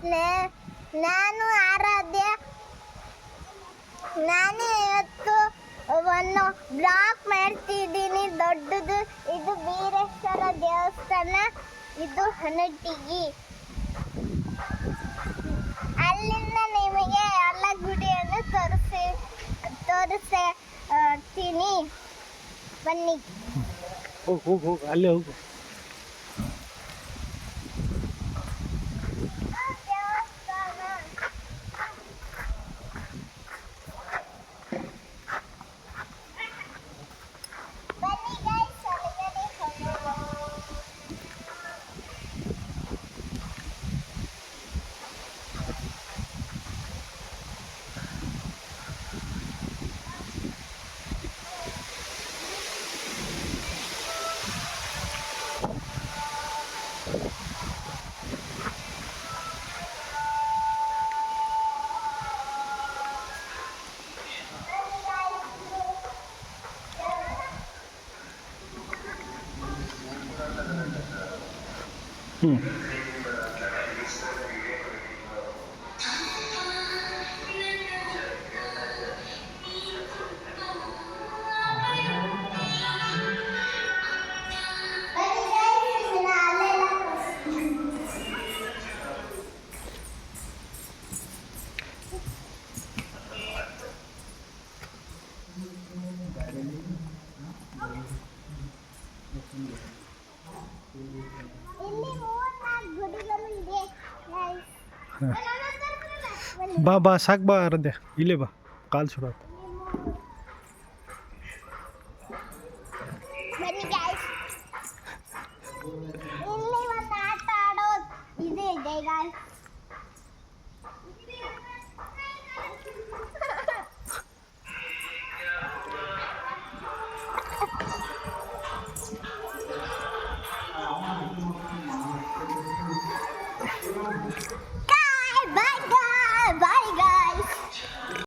ನಾನು ಆರಾಧ್ಯ. ನಾನು ಇವತ್ತು ಒಂದು ಬ್ಲಾಕ್ ಮಾಡ್ತಿದ್ದೀನಿ ದೊಡ್ಡದು. ಇದು ಬೀರೇಶ್ವರ ದೇವಸ್ಥಾನ, ಇದು ಹನಟಿಗಿ. ಅಲ್ಲಿಂದ ನಿಮಗೆ ಎಲ್ಲ ಗುಡಿಯನ್ನು ತೋರಿಸ್ತೀನಿ ಬನ್ನಿ. ಹೋಗು ಅಲ್ಲೇ ಹೋಗು. ಬಾ ಬಾ ಸಾಕು ಬಾ ಆರಾಧ್ಯ, ಇಲ್ಲೇ ಬಾ, ಕಾಲು ಶುರು ಆಯ್ತು. ಬನ್ನಿ ಗೈಸ್, ಇಲ್ಲಿ ಒಂದು ಆಟ ಆಡೋದು ಇದೆ ಗೈಸ್.